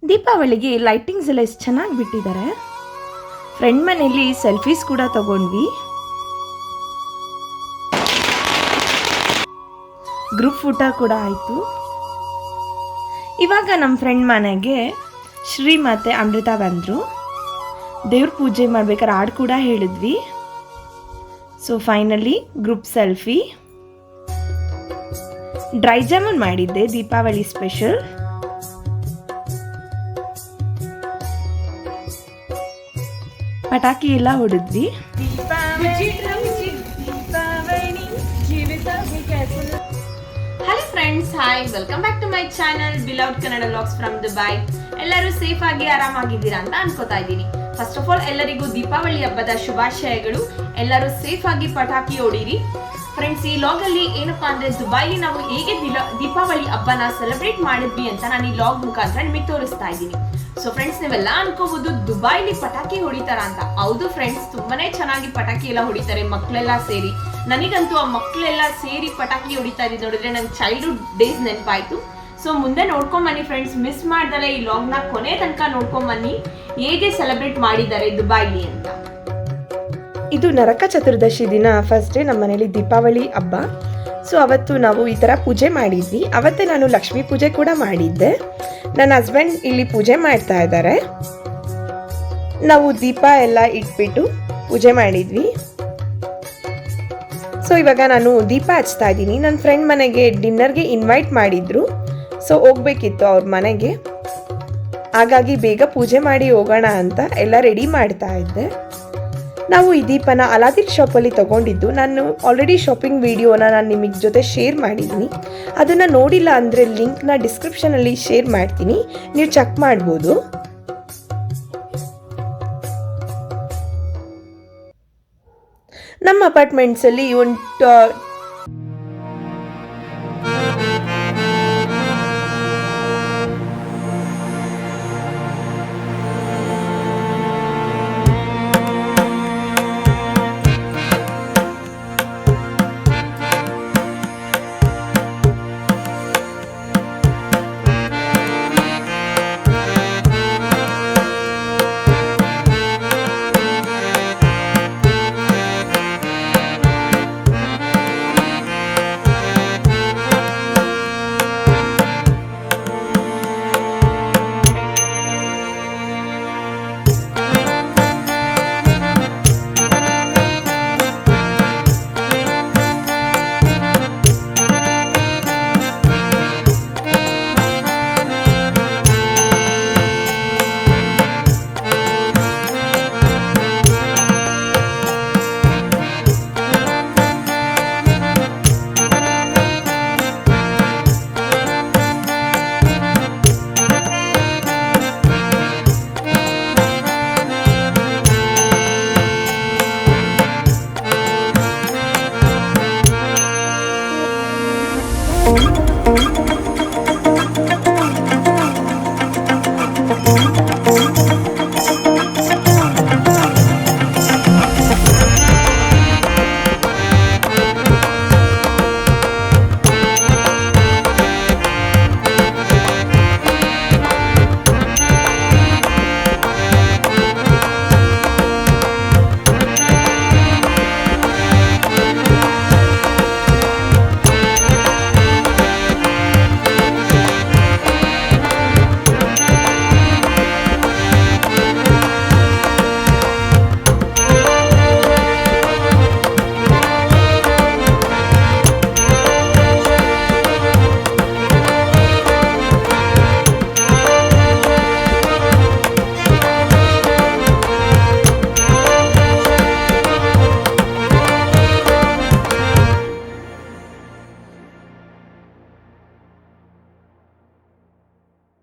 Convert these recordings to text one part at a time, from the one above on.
ದೀಪಾವಳಿಗೆ ಲೈಟಿಂಗ್ಸ್ ಎಲ್ಲ ಎಷ್ಟು ಚೆನ್ನಾಗಿ ಬಿಟ್ಟಿದ್ದಾರೆ. ಫ್ರೆಂಡ್ ಮನೆಯಲ್ಲಿ ಸೆಲ್ಫೀಸ್ ಕೂಡ ತಗೊಂಡ್ವಿ. ಗ್ರೂಪ್ ಫೋಟೋ ಕೂಡ ಆಯಿತು. ಇವಾಗ ನಮ್ಮ ಫ್ರೆಂಡ್ ಮನೆಗೆ ಶ್ರೀ ಮತ್ತು ಅಮೃತ ಬಂದರು. ದೇವ್ರ ಪೂಜೆ ಮಾಡ್ಬೇಕಾದ್ರೆ ಹಾಡು ಕೂಡ ಹೇಳಿದ್ವಿ. So finally group selfie. Dry jamun ಮಾಡಿದ್ದೆ, ದೀಪಾವಳಿ ಸ್ಪೆಷಲ್. ಪಟಾಕಿ ಎಲ್ಲ ಹೊಡೆದ್ವಿ. Hello friends, hi, welcome back to my channel beloved Kannada vlogs from Dubai. ಎಲ್ಲರೂ ಸೇಫ್ ಆಗಿ ಆರಾಮಾಗಿದ್ದೀರಾ ಅಂತ ಅನ್ಕೋತಾ ಇದ್ದೀನಿ. ಫಸ್ಟ್ ಆಫ್ ಆಲ್ ಎಲ್ಲರಿಗೂ ದೀಪಾವಳಿ ಹಬ್ಬದ ಶುಭಾಶಯಗಳು. ಎಲ್ಲರೂ ಸೇಫ್ ಆಗಿ ಪಟಾಕಿ ಹೊಡೀರಿ. ಫ್ರೆಂಡ್ಸ್, ಈ ಲಾಗ್ ಅಲ್ಲಿ ಏನಪ್ಪಾ ಅಂದ್ರೆ ದುಬೈಲಿ ನಾವು ಹೇಗೆ ದೀಪಾವಳಿ ಹಬ್ಬನ ಸೆಲೆಬ್ರೇಟ್ ಮಾಡಿದ್ವಿ ಅಂತ ನಾನು ಈ ಲಾಗ್ ಮುಖಾಂತರ ನಿಮಗೆ ತೋರಿಸ್ತಾ ಇದ್ದೀನಿ. ಸೊ ಫ್ರೆಂಡ್ಸ್, ನೀವೆಲ್ಲ ಅನ್ಕೋಬಹುದು ದುಬೈಲಿ ಪಟಾಕಿ ಹೊಡಿತಾರ ಅಂತ. ಹೌದು ಫ್ರೆಂಡ್ಸ್, ತುಂಬಾನೇ ಚೆನ್ನಾಗಿ ಪಟಾಕಿ ಎಲ್ಲ ಹೊಡಿತಾರೆ ಮಕ್ಕಳೆಲ್ಲ ಸೇರಿ. ನನಗಂತೂ ಆ ಮಕ್ಕಳೆಲ್ಲ ಸೇರಿ ಪಟಾಕಿ ಹೊಡಿತಾ ಇದ್ದು ನೋಡಿದ್ರೆ ನನ್ನ ಚೈಲ್ಡ್ಹುಡ್ ಡೇಸ್ ನೆನಪಾಯ್ತು. ಸೊ ಮುಂದೆ ನೋಡ್ಕೊಂಬನ್ನಿ ಫ್ರೆಂಡ್ಸ್, ಮಿಸ್ ಮಾಡ್ದಲೆ ಈ ಲಾಗ್ನ ಕೊನೆ ತನಕ ನೋಡ್ಕೊಂಬನ್ನಿ ಹೇಗೆ ಸೆಲೆಬ್ರೇಟ್ ಮಾಡಿದ್ದಾರೆ ದುಬೈಲಿ ಅಂತ. ಇದು ನರಕ ಚತುರ್ದಶಿ ದಿನ ಫಸ್ಟ್ ಡೇ ನಮ್ಮ ಮನೇಲಿ ದೀಪಾವಳಿ ಹಬ್ಬ. ಸೊ ಅವತ್ತು ನಾವು ಈ ಥರ ಪೂಜೆ ಮಾಡಿದ್ವಿ. ಅವತ್ತೇ ನಾನು ಲಕ್ಷ್ಮೀ ಪೂಜೆ ಕೂಡ ಮಾಡಿದ್ದೆ. ನನ್ನ ಹಸ್ಬೆಂಡ್ ಇಲ್ಲಿ ಪೂಜೆ ಮಾಡ್ತಾ ಇದ್ದಾರೆ. ನಾವು ದೀಪ ಎಲ್ಲ ಇಟ್ಬಿಟ್ಟು ಪೂಜೆ ಮಾಡಿದ್ವಿ. ಸೊ ಇವಾಗ ನಾನು ದೀಪ ಹಚ್ತಾ ಇದ್ದೀನಿ. ನನ್ನ ಫ್ರೆಂಡ್ ಮನೆಗೆ ಡಿನ್ನರ್ಗೆ ಇನ್ವೈಟ್ ಮಾಡಿದ್ರು. ಸೊ ಹೋಗ್ಬೇಕಿತ್ತು ಅವ್ರ ಮನೆಗೆ, ಹಾಗಾಗಿ ಬೇಗ ಪೂಜೆ ಮಾಡಿ ಹೋಗೋಣ ಅಂತ ಎಲ್ಲ ರೆಡಿ ಮಾಡ್ತಾ ಇದ್ದೆ. ನಾವು ಈ ದೀಪನ ಅಲಾದಿನ್ ಶಾಪಲ್ಲಿ ತೊಗೊಂಡಿದ್ದು. ನಾನು ಆಲ್ರೆಡಿ ಶಾಪಿಂಗ್ ವಿಡಿಯೋನ ನಾನು ನಿಮಗೆ ಜೊತೆ ಶೇರ್ ಮಾಡಿದ್ದೀನಿ. ಅದನ್ನು ನೋಡಿಲ್ಲ ಅಂದರೆ ಲಿಂಕ್ನ ಡಿಸ್ಕ್ರಿಪ್ಷನಲ್ಲಿ ಶೇರ್ ಮಾಡ್ತೀನಿ, ನೀವು ಚೆಕ್ ಮಾಡ್ಬೋದು. ನಮ್ಮ ಅಪಾರ್ಟ್ಮೆಂಟ್ಸಲ್ಲಿ ಒಂದು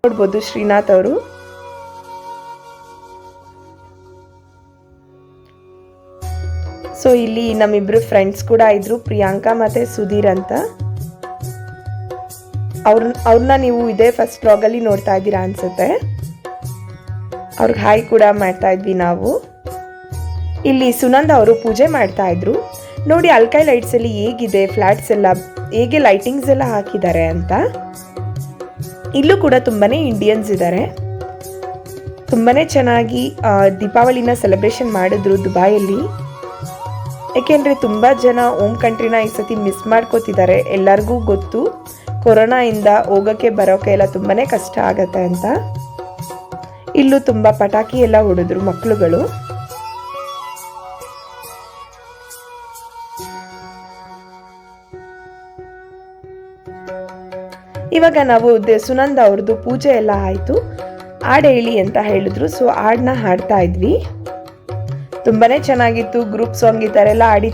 ನೋಡ್ಬೋದು ಶ್ರೀನಾಥ್ ಅವರು. ಸೊ ಇಲ್ಲಿ ನಮ್ಮಿಬ್ರು ಫ್ರೆಂಡ್ಸ್ ಕೂಡ ಇದ್ರು, ಪ್ರಿಯಾಂಕಾ ಮತ್ತೆ ಸುಧೀರ್ ಅಂತ. ಅವ್ರನ್ನ ನೀವು ಇದೇ ಫಸ್ಟ್ ವ್ಲಾಗಲ್ಲಿ ನೋಡ್ತಾ ಇದ್ದೀರಾ ಅನ್ಸುತ್ತೆ. ಅವ್ರಿಗೆ ಹಾಯ್ ಕೂಡ ಮಾಡ್ತಾ ಇದ್ವಿ ನಾವು. ಇಲ್ಲಿ ಸುನಂದ ಅವರು ಪೂಜೆ ಮಾಡ್ತಾ ಇದ್ರು. ನೋಡಿ ಅಲ್ಕೈ ಲೈಟ್ಸ್ ಅಲ್ಲಿ ಹೇಗಿದೆ, ಫ್ಲಾಟ್ಸ್ ಎಲ್ಲ ಹೇಗೆ ಲೈಟಿಂಗ್ಸ್ ಎಲ್ಲ ಹಾಕಿದ್ದಾರೆ ಅಂತ. ಇಲ್ಲೂ ಕೂಡ ತುಂಬಾನೇ ಇಂಡಿಯನ್ಸ್ ಇದ್ದಾರೆ. ತುಂಬಾ ಚೆನ್ನಾಗಿ ದೀಪಾವಳಿನ ಸೆಲೆಬ್ರೇಷನ್ ಮಾಡಿದ್ರು ದುಬೈಯಲ್ಲಿ. ಏಕೆಂದರೆ ತುಂಬ ಜನ ಓಮ್ ಕಂಟ್ರಿನ ಈ ಸತಿ ಮಿಸ್ ಮಾಡ್ಕೋತಿದ್ದಾರೆ. ಎಲ್ಲರಿಗೂ ಗೊತ್ತು ಕೊರೋನಾಯಿಂದ ಹೋಗೋಕ್ಕೆ ಬರೋಕ್ಕೆ ಎಲ್ಲ ತುಂಬಾ ಕಷ್ಟ ಆಗತ್ತೆ ಅಂತ. ಇಲ್ಲೂ ತುಂಬ ಪಟಾಕಿ ಎಲ್ಲ ಹೊಡೆದ್ರು ಮಕ್ಕಳುಗಳು. ಇವಾಗ ನಾವು ಸುನಂದ ಅವ್ರದ್ದು ಪೂಜೆ ಎಲ್ಲ ಆಯಿತು. ಹಾಡು ಹೇಳಿ ಅಂತ ಹೇಳಿದ್ರು. ಸೊ ಹಾಡನ್ನ ಹಾಡ್ತಾ ಇದ್ವಿ. ತುಂಬಾ ಚೆನ್ನಾಗಿತ್ತು. ಗ್ರೂಪ್ ಸಾಂಗ್ ಈ ಥರ ಎಲ್ಲ ಆಡಿ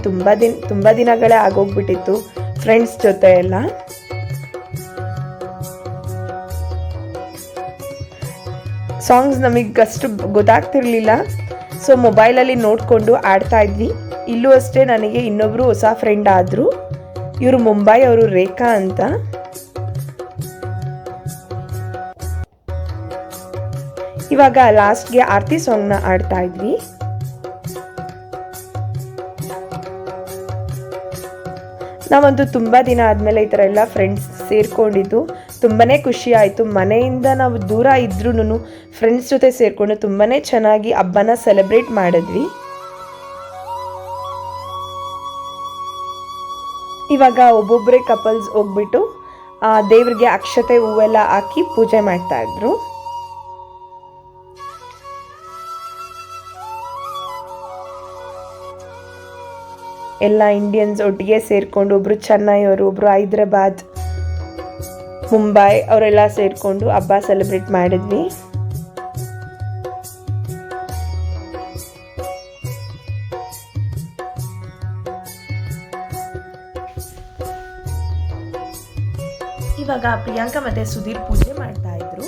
ತುಂಬ ದಿನಗಳೇ ಆಗೋಗ್ಬಿಟ್ಟಿತ್ತು ಫ್ರೆಂಡ್ಸ್ ಜೊತೆ ಎಲ್ಲ. ಸಾಂಗ್ಸ್ ನಮಗಷ್ಟು ಗೊತ್ತಾಗ್ತಿರ್ಲಿಲ್ಲ. ಸೊ ಮೊಬೈಲಲ್ಲಿ ನೋಡಿಕೊಂಡು ಆಡ್ತಾ ಇದ್ವಿ. ಇಲ್ಲೂ ಅಷ್ಟೇ ನನಗೆ ಇನ್ನೊಬ್ಬರು ಹೊಸ ಫ್ರೆಂಡ್ ಆದರು. ಇವರು ಮುಂಬೈ ಅವರು, ರೇಖಾ ಅಂತ. ಇವಾಗ ಲಾಸ್ಟ್ಗೆ ಆರತಿ ಸಾಂಗ್ನ ಆಡ್ತಾ ಇದ್ವಿ. ನಾವಂತೂ ತುಂಬ ದಿನ ಆದಮೇಲೆ ಈ ಥರ ಎಲ್ಲ ಫ್ರೆಂಡ್ಸ್ ಸೇರ್ಕೊಂಡಿದ್ದು ತುಂಬಾ ಖುಷಿ ಆಯಿತು. ಮನೆಯಿಂದ ನಾವು ದೂರ ಇದ್ರೂ ಫ್ರೆಂಡ್ಸ್ ಜೊತೆ ಸೇರಿಕೊಂಡು ತುಂಬಾ ಚೆನ್ನಾಗಿ ಹಬ್ಬನ ಸೆಲೆಬ್ರೇಟ್ ಮಾಡಿದ್ವಿ. ಇವಾಗ ಒಬ್ಬೊಬ್ಬರೇ ಕಪಲ್ಸ್ ಹೋಗ್ಬಿಟ್ಟು ದೇವ್ರಿಗೆ ಅಕ್ಷತೆ ಹೂವೆಲ್ಲ ಹಾಕಿ ಪೂಜೆ ಮಾಡ್ತಾ ಇದ್ರು. ಎಲ್ಲ ಇಂಡಿಯನ್ಸ್ ಒಟ್ಟಿಗೆ ಸೇರಿಕೊಂಡು ಒಬ್ಬರು ಚೆನ್ನೈ ಅವರು, ಒಬ್ಬರು ಹೈದ್ರಾಬಾದ್, ಮುಂಬೈ ಅವರೆಲ್ಲ ಸೇರಿಕೊಂಡು ಹಬ್ಬ ಸೆಲೆಬ್ರೇಟ್ ಮಾಡಿದ್ವಿ. ಇವಾಗ ಪ್ರಿಯಾಂಕಾ ಮತ್ತೆ ಸುಧೀರ್ ಪೂಜೆ ಮಾಡ್ತಾ ಇದ್ರು.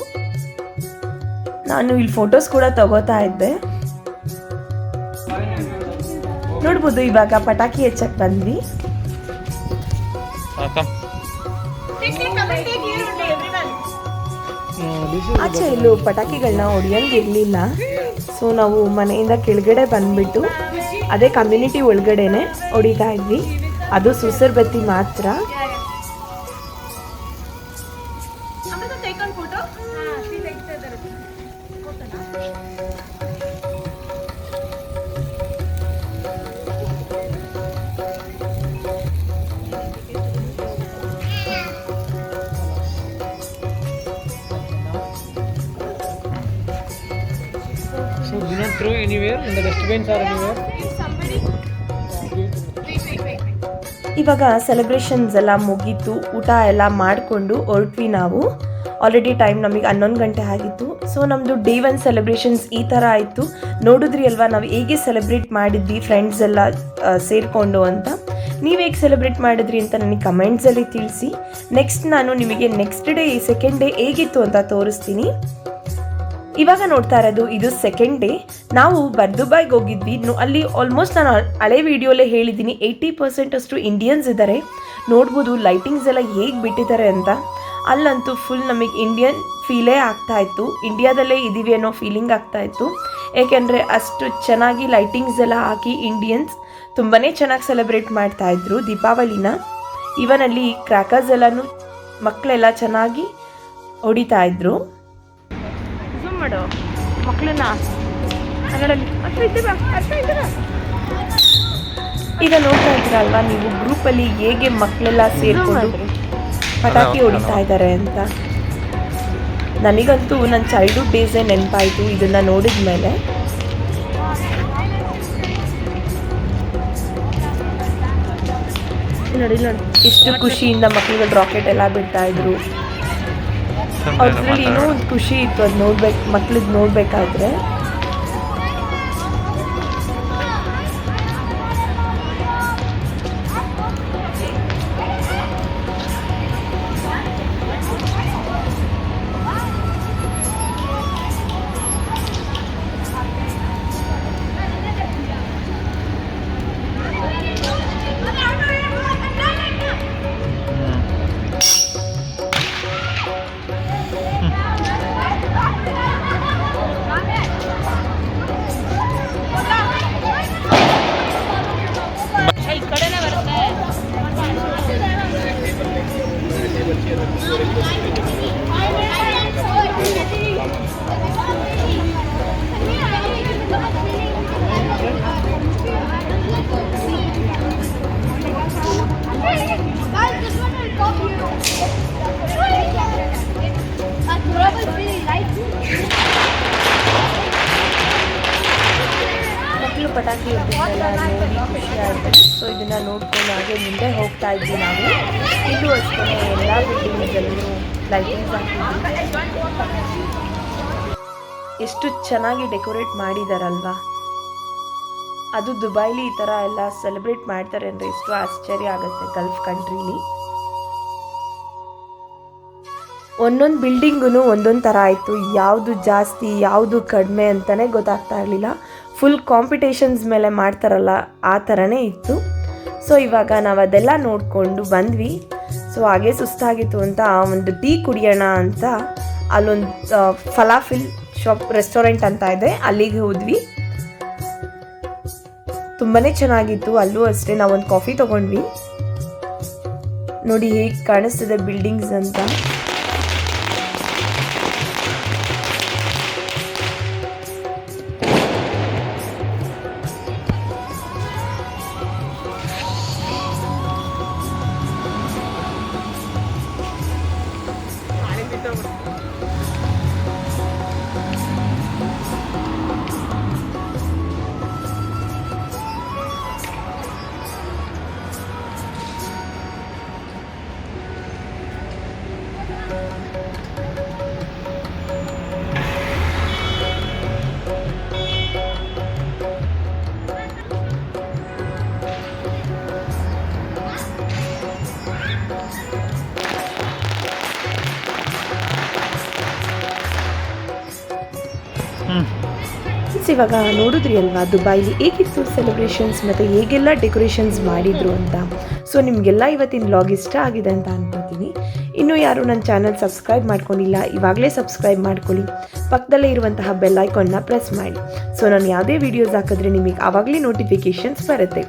ನಾನು ಇಲ್ಲಿ ಫೋಟೋಸ್ ಕೂಡ ತಗೋತಾ ಇದ್ದೆ. ನೋಡ್ಬೋದು ಇವಾಗ ಪಟಾಕಿ ಹೆಚ್ಚಕ್ಕೆ ಬಂದ್ವಿ. ಆಚೆ ಎಲ್ಲೂ ಪಟಾಕಿಗಳನ್ನ ಹೊಡಿಯಂಗಿರ್ಲಿಲ್ಲ. ಸೊ ನಾವು ಮನೆಯಿಂದ ಕೆಳಗಡೆ ಬಂದ್ಬಿಟ್ಟು ಅದೇ ಕಮ್ಯುನಿಟಿ ಒಳಗಡೆನೆ ಹೊಡಿತಾ ಇದ್ವಿ. ಅದು ಸುಸರ್ ಬತ್ತಿ ಮಾತ್ರ. So do not throw anywhere in the dustbins or anywhere. ಇವಾಗ ಸೆಲೆಬ್ರೇಷನ್ಸ್ ಎಲ್ಲ ಮುಗೀತು. ಊಟ ಎಲ್ಲ ಮಾಡಿಕೊಂಡು ಹೊರಟ್ವಿ ನಾವು. ಆಲ್ರೆಡಿ ಟೈಮ್ ನಮಗೆ 11 ಗಂಟೆ ಆಗಿತ್ತು. ಸೊ ನಮ್ಮದು ಡೇ 1 ಸೆಲೆಬ್ರೇಷನ್ಸ್ ಈ ಥರ ಆಯಿತು. ನೋಡಿದ್ರಿ ಅಲ್ವಾ ನಾವು ಹೇಗೆ ಸೆಲೆಬ್ರೇಟ್ ಮಾಡಿದ್ವಿ ಫ್ರೆಂಡ್ಸ್ ಎಲ್ಲ ಸೇರಿಕೊಂಡು ಅಂತ. ನೀವು ಹೇಗೆ ಸೆಲೆಬ್ರೇಟ್ ಮಾಡಿದ್ರಿ ಅಂತ ನನಗೆ ಕಮೆಂಟ್ಸಲ್ಲಿ ತಿಳಿಸಿ. ನೆಕ್ಸ್ಟ್ ನಾನು ನಿಮಗೆ ನೆಕ್ಸ್ಟ್ ಡೇ ಸೆಕೆಂಡ್ ಡೇ ಹೇಗಿತ್ತು ಅಂತ ತೋರಿಸ್ತೀನಿ. ಇವಾಗ ನೋಡ್ತಾ ಇರೋದು ಇದು ಸೆಕೆಂಡ್ ಡೇ. ನಾವು ದುಬೈಗೆ ಹೋಗಿದ್ವಿ. ಅಲ್ಲಿ ಆಲ್ಮೋಸ್ಟ್ ನಾನು ಹಳೆ ವಿಡಿಯೋಲೇ ಹೇಳಿದ್ದೀನಿ 80% ಅಷ್ಟು ಇಂಡಿಯನ್ಸ್ ಇದ್ದಾರೆ. ನೋಡ್ಬೋದು ಲೈಟಿಂಗ್ಸ್ ಎಲ್ಲ ಹೇಗೆ ಬಿಟ್ಟಿದ್ದಾರೆ ಅಂತ. ಅಲ್ಲಂತೂ ಫುಲ್ ನಮಗೆ ಇಂಡಿಯನ್ ಫೀಲೇ ಆಗ್ತಾಯಿತ್ತು. ಇಂಡಿಯಾದಲ್ಲೇ ಇದ್ದೀವಿ ಅನ್ನೋ ಫೀಲಿಂಗ್ ಆಗ್ತಾಯಿತ್ತು. ಏಕೆಂದರೆ ಅಷ್ಟು ಚೆನ್ನಾಗಿ ಲೈಟಿಂಗ್ಸ್ ಎಲ್ಲ ಹಾಕಿ ಇಂಡಿಯನ್ಸ್ ತುಂಬಾ ಚೆನ್ನಾಗಿ ಸೆಲೆಬ್ರೇಟ್ ಮಾಡ್ತಾಯಿದ್ರು ದೀಪಾವಳಿನ. ಇವನ್ ಅಲ್ಲಿ ಕ್ರ್ಯಾಕರ್ಸ್ ಎಲ್ಲನೂ ಮಕ್ಕಳೆಲ್ಲ ಚೆನ್ನಾಗಿ ಹೊಡಿತಾಯಿದ್ರು. ಮಾಡು ಮಕ್ಕಳನ್ನ ಈಗ ನೋಡ್ತಾ ಇದ್ದೀರಲ್ವಾ ನೀವು ಗ್ರೂಪಲ್ಲಿ ಹೇಗೆ ಮಕ್ಕಳೆಲ್ಲ ಸೇರಿಕೊಂಡು ಪಟಾಕಿ ಹೊಡಿತಾ ಇದ್ದಾರೆ ಅಂತ. ನನಗಂತೂ ನನ್ನ ಚೈಲ್ಡ್ಹುಡ್ ಡೇಸೇ ನೆನಪಾಯಿತು ಇದನ್ನು ನೋಡಿದ ಮೇಲೆ. ನೋಡಿ ಇಷ್ಟು ಖುಷಿಯಿಂದ ಮಕ್ಕಳುಗಳು ರಾಕೆಟ್ ಎಲ್ಲ ಬಿಡ್ತಾ ಇದ್ರು. ಅದ್ರಲ್ಲಿ ಏನೋ ಒಂದು ಖುಷಿ ಇತ್ತು ಅದು ಮಕ್ಳಿಗೆ ನೋಡ್ಬೇಕಾದ್ರೆ. ಪಟಾಕಿ ಇರ್ತಿದ್ದೆಲ್ಲ ನೋಡಿ ಖುಷಿ ಆಯಿತು. ಸೊ ಇದನ್ನು ನೋಡ್ಕೊಂಡು ಹಾಗೆ ಮುಂದೆ ಹೋಗ್ತಾ ಇದ್ವಿ ನಾವು. ಇದು ಅಷ್ಟೇ ಎಲ್ಲ ಬಿಲ್ಡಿಂಗ್ಸಲ್ಲೂ ಲೈಟಿಂಗ್ಸ್ ಹಾಕಿದ್ರು. ಎಷ್ಟು ಚೆನ್ನಾಗಿ ಡೆಕೋರೇಟ್ ಮಾಡಿದಾರಲ್ವಾ. ಅದು ದುಬೈಲಿ ಈ ಥರ ಎಲ್ಲ ಸೆಲೆಬ್ರೇಟ್ ಮಾಡ್ತಾರೆ ಅಂದರೆ ಎಷ್ಟು ಆಶ್ಚರ್ಯ ಆಗುತ್ತೆ. ಗಲ್ಫ್ ಕಂಟ್ರೀಲಿ ಒಂದೊಂದು ಬಿಲ್ಡಿಂಗೂ ಒಂದೊಂದು ಥರ ಆಯಿತು. ಯಾವುದು ಜಾಸ್ತಿ ಯಾವುದು ಕಡಿಮೆ ಅಂತಲೇ ಗೊತ್ತಾಗ್ತಾ ಇರಲಿಲ್ಲ. ಫುಲ್ ಕಾಂಪಿಟೇಷನ್ಸ್ ಮೇಲೆ ಮಾಡ್ತಾರಲ್ಲ ಆ ಥರನೇ ಇತ್ತು. ಸೊ ಇವಾಗ ನಾವು ಅದೆಲ್ಲ ನೋಡಿಕೊಂಡು ಬಂದ್ವಿ. ಸೊ ಹಾಗೆ ಸುಸ್ತಾಗಿತ್ತು ಅಂತ ಒಂದು ಟೀ ಕುಡಿಯೋಣ ಅಂತ ಅಲ್ಲೊಂದು ಫಲಾಫಿಲ್ ಶಾಪ್ ರೆಸ್ಟೋರೆಂಟ್ ಅಂತ ಇದೆ, ಅಲ್ಲಿಗೆ ಹೋದ್ವಿ. ತುಂಬಾ ಚೆನ್ನಾಗಿತ್ತು. ಅಲ್ಲೂ ಅಷ್ಟೇ ನಾವೊಂದು ಕಾಫಿ ತೊಗೊಂಡ್ವಿ. ನೋಡಿ ಹೇಗೆ ಕಾಣಿಸ್ತಿದೆ ಬಿಲ್ಡಿಂಗ್ಸ್ ಅಂತ. ಇವಾಗ ನೋಡಿದ್ರಿ ಅಲ್ವಾ ದುಬೈಲಿ ಹೇಗಿತ್ತು ಸೆಲೆಬ್ರೇಷನ್ಸ್ ಮತ್ತು ಹೇಗೆಲ್ಲ ಡೆಕೋರೇಷನ್ಸ್ ಮಾಡಿದರು ಅಂತ. ಸೊ ನಿಮಗೆಲ್ಲ ಇವತ್ತಿನ ವ್ಲಾಗ್ ಇಷ್ಟ ಆಗಿದೆ ಅಂತ ಅನ್ಕೋತೀನಿ. ಇನ್ನೂ ಯಾರು ನನ್ನ ಚಾನಲ್ ಸಬ್ಸ್ಕ್ರೈಬ್ ಮಾಡ್ಕೊಂಡಿಲ್ಲ, ಇವಾಗಲೇ ಸಬ್ಸ್ಕ್ರೈಬ್ ಮಾಡ್ಕೊಳ್ಳಿ. ಪಕ್ಕದಲ್ಲೇ ಇರುವಂತಹ ಬೆಲ್ ಐಕಾನ್ನ ಪ್ರೆಸ್ ಮಾಡಿ. ಸೊ ನಾನು ಯಾವುದೇ ವೀಡಿಯೋಸ್ ಹಾಕಿದ್ರೆ ನಿಮಗೆ ಆವಾಗಲೇ ನೋಟಿಫಿಕೇಷನ್ಸ್ ಬರುತ್ತೆ.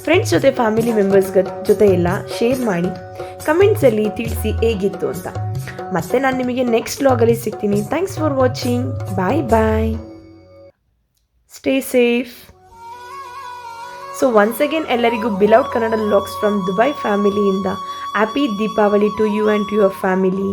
ಫ್ರೆಂಡ್ಸ್ ಜೊತೆ ಫ್ಯಾಮಿಲಿ ಮೆಂಬರ್ಸ್ ಜೊತೆ ಎಲ್ಲ ಶೇರ್ ಮಾಡಿ. ಕಮೆಂಟ್ಸಲ್ಲಿ ತಿಳಿಸಿ ಹೇಗಿತ್ತು ಅಂತ. ಮತ್ತೆ ನಾನು ನಿಮಗೆ ನೆಕ್ಸ್ಟ್ ವ್ಲಾಗಲ್ಲಿ ಸಿಗ್ತೀನಿ. Thanks for watching. Bye bye. Stay safe. So once again ellarigu beloved Kannada vlogs from Dubai family inda happy Deepavali to you and to your family.